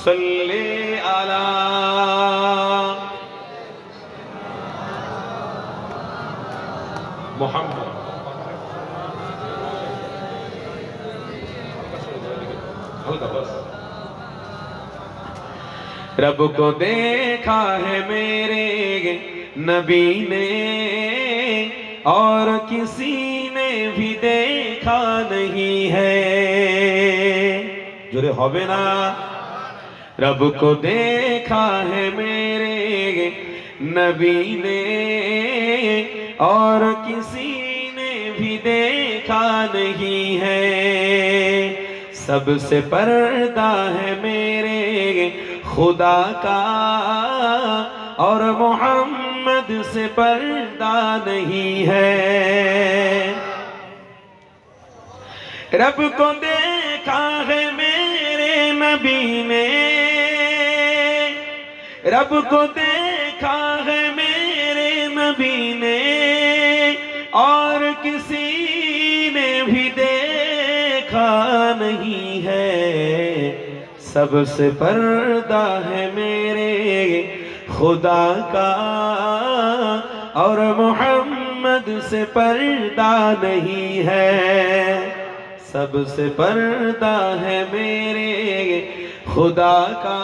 सल्ले अला मुहम्मद। हल्का बस। रब को देखा है मेरे नबी ने और किसी ने भी देखा नहीं है। जोरे होबे ना। रब को देखा है मेरे नबी ने और किसी ने भी देखा नहीं है। सबसे पर्दा है मेरे खुदा का और मोहम्मद से पर्दा नहीं है। रब को देखा है मेरे नबी ने, रब को देखा है मेरे नबी ने और किसी ने भी देखा नहीं है। सबसे पर्दा है मेरे खुदा का और मोहम्मद से पर्दा नहीं है। सबसे पर्दा है मेरे खुदा का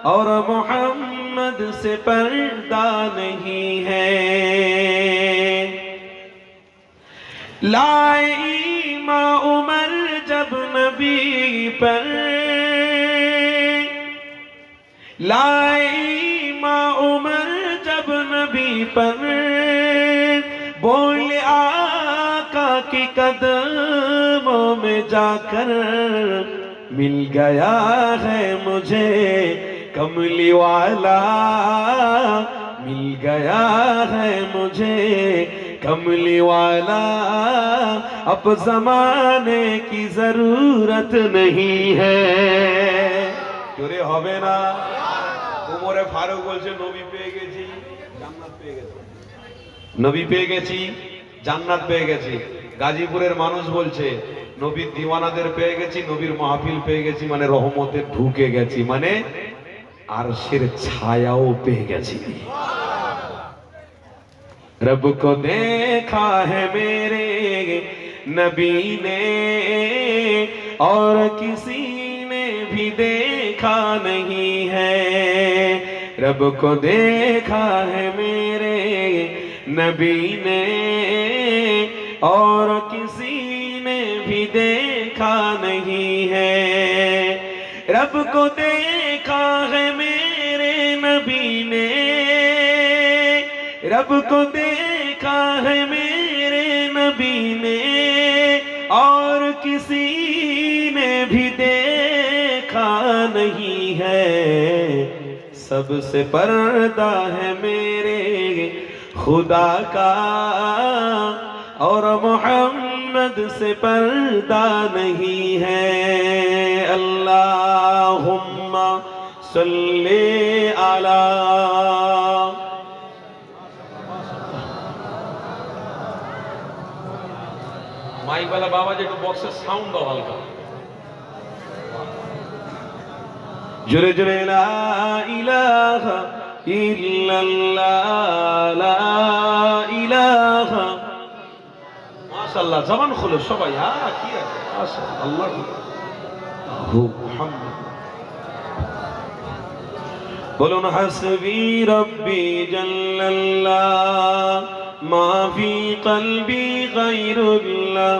और मोहम्मद से पर्दा नहीं है। लाए ईमान उमर जब नबी पर, लाए ईमान उमर जब नबी पर, बोले आका के कदमों में जाकर मिल गया है मुझे कमली वाला, मिल गया है मुझे कमली वाला। अब जमाने की जरूरत नहीं है। जोरे होबे ना। उमरे फारूक बोलছে নবী পেয়ে গেছি জান্নাত পেয়ে গেছি, নবী পেয়ে গেছি জান্নাত পেয়ে গেছি। গাজীপুরের মানুষ বলছে নবীর দিওয়ানাদের পেয়ে গেছি, নবীর মাহফিল পেয়ে গেছি, মানে রহমতে ঢুকে গেছি, মানে আরশের ছায়াও পেয়ে গেছি। रब को देखा है मेरे नबी ने और किसी ने भी देखा नहीं है। रब को देखा है मेरे नबी ने और किसी ने भी देखा नहीं है। रब को देखा है मेरे नबी ने, रब को देखा है मेरे नबी ने और किसी ने भी देखा नहीं है। सबसे पर्दा है मेरे खुदा का और मोहम्मद से पर्दा नहीं है। अल्लाहुम्मा सल्ले अला। माइक वाला बाबा जी को बॉक्स से साउंड दो हल्का। जुरे जुरे ला इलाहा इल्लल्लाह ला इलाहा। माशाअल्लाह जबान खोलो সবাই। হ্যাঁ কি আছে মাশাআল্লাহ। আল্লাহ মুহাম্মদ বলুন হাসবি রব্বি জাল্লাল্লাহ মা ফি কলবি গায়রুল্লাহ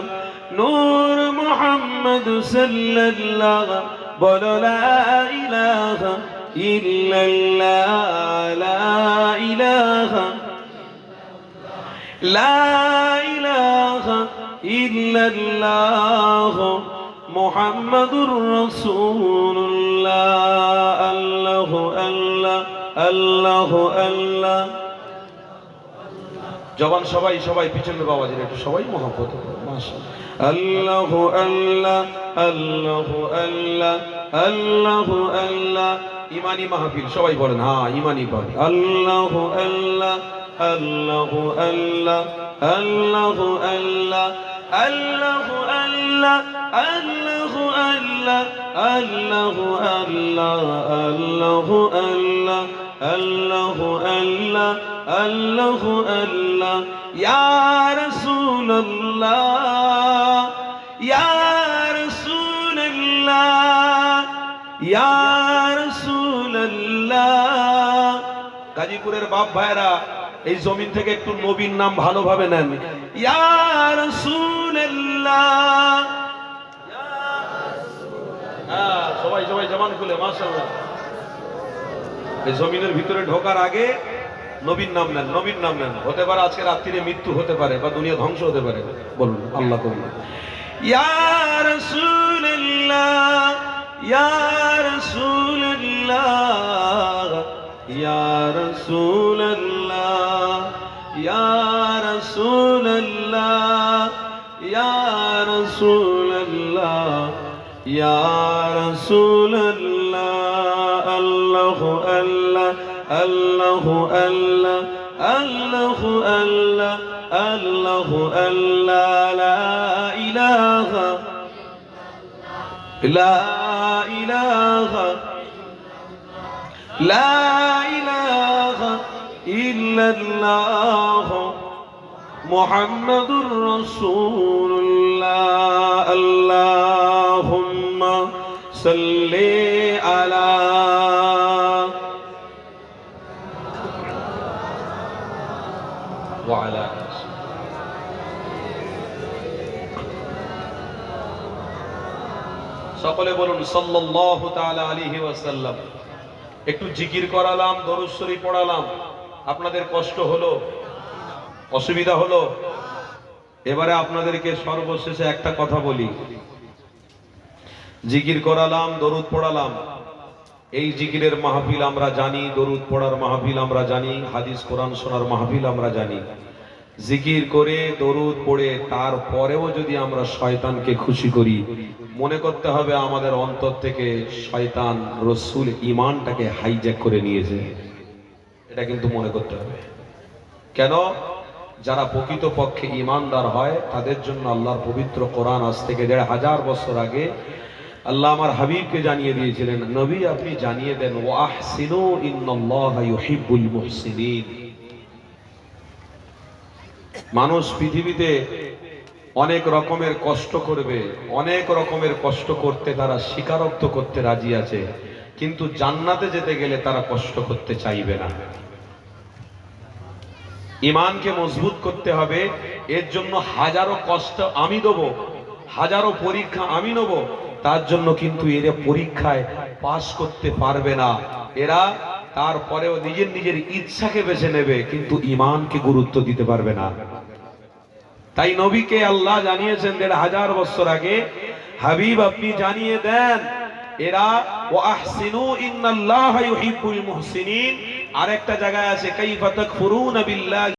নূর মুহাম্মদ সাল্লাল্লাহ। বলো লা ইলাহা ইল্লাল্লাহ লা ইলাহা লা ইলাহা ইল্লাল্লাহ মুহাম্মাদুর রাসূলুল্লাহ। আল্লাহু আল্লাহ আল্লাহু আল্লাহ। জবান সবাই সবাই পিছনের বাবাজির একটু সবাই মহব্বত মাশাআল্লাহ। আল্লাহু আল্লাহ আল্লাহু আল্লাহ আল্লাহু আল্লাহ। ইমানি মাহফিল সবাই বলেন হ্যাঁ ইমানি বলেন আল্লাহু আল্লাহ আল্লাহু আল্লাহ আল্লাহু আল্লাহ আল্লাহু আল্লাহ আল্লাহু আল্লাহ আল্লাহু আল্লাহ আল্লাহু আল্লাহ আল্লাহু আল্লাহ আল্লাহু আল্লাহ ইয়া রাসূলুল্লাহ ইয়া রাসূলুল্লাহ ইয়া রাসূলুল্লাহ। গাজীপুরের বাপ ভাইরা এই জমিন থেকে একটু নবীর নাম ভালোভাবে নেন। ইয়া রাসূলুল্লাহ, সবাই সবাই জবান খুলে মাশাআল্লাহ। এই জমিনের ভিতরে ঢোকার আগে নবীর নাম নেন, নবীর নাম নেন। হতে পারে আজকে রাত্রিরে মৃত্যু হতে পারে বা দুনিয়া ধ্বংস হতে পারে। বলুন আল্লাহ করুন। ইয়া রাসূলুল্লাহ ইয়া রাসূলুল্লাহ ইয়া রাসূলুল্লাহ ইয়া রাসূলুল্লাহ ইয়া রাসূলুল্লাহ ইয়া রাসূলুল্লাহ। আল্লাহু আল্লাহ আল্লাহু আল্লাহ আল্লাহু আল্লাহ আল্লাহু আল্লাহ লা ইলাহা লা ইলাহা লা ইলাহা ইল্লাল্লাহ মুহাম্মাদুর রাসূলুল্লাহ। আল্লাহুম্মা সাল্লি আলা ওয়া আলা সকলে বলুন সাল্লাল্লাহু তাআলা আলাইহি ওয়াসাল্লাম। একটু জিকির করালাম, দরুদ শরীফ পড়ালাম, আপনাদের কষ্ট হলো, অসুবিধা হলো? এবারে আপনাদেরকে সর্বশেষে একটা কথা বলি। জিকির করালাম, দরুদ পড়ালাম, এই জিকিরের মাহফিল আমরা জানি, দরুদ পড়ার মাহফিল আমরা জানি, হাদিস কোরআন শোনার মাহফিল আমরা জানি। জিকির করে দরুদ পড়ে তারপরেও যদি আমরা শয়তানকে খুশি করি, মনে করতে হবে আমাদের অন্তর থেকে শয়তান রসুল ঈমানটাকে হাইজ্যাক করে নিয়েছে। এটা কিন্তু মনে করতে হবে। কেন? যারা প্রকৃতপক্ষে ঈমানদার হয় তাদের জন্য আল্লাহর পবিত্র কোরআন আজ থেকে ১৫০০ বছর আগে আল্লাহ আমার হাবিবকে জানিয়ে দিয়েছিলেন, নবী আপনি জানিয়ে দেন ওয়া আহসিনু ইন্নাল্লাহা ইউহিব্বুল মুহসিনিন। মানুষ পৃথিবীতে অনেক রকমের কষ্ট করবে, অনেক রকমের কষ্ট করতে তারা স্বীকারোক্ত করতে রাজি আছে, কিন্তু জান্নাতে যেতে গেলে তারা কষ্ট করতে চাইবে না। ঈমানকে মজবুত করতে হবে, এর জন্য হাজারো কষ্ট আমি দেব, হাজারো পরীক্ষা আমি নেব, তার জন্য কিন্তু এরা পরীক্ষায় পাশ করতে পারবে না। এরা তারপরেও নিজের নিজের ইচ্ছাকে বেছে নেবে, কিন্তু ঈমানকে গুরুত্ব দিতে পারবে না। তাই নবীকে আল্লাহ জানিয়েছেন ১৫০০ বছর আগে, হাবিব আপনি জানিয়ে দেন এরা ওয়া আহসিনু ইন্নাল্লাহা ইউহিব্বুল মুহসিনিন। আরেকটা জায়গায় আছে কাইফা তাকফুরুনা বিল্লাহি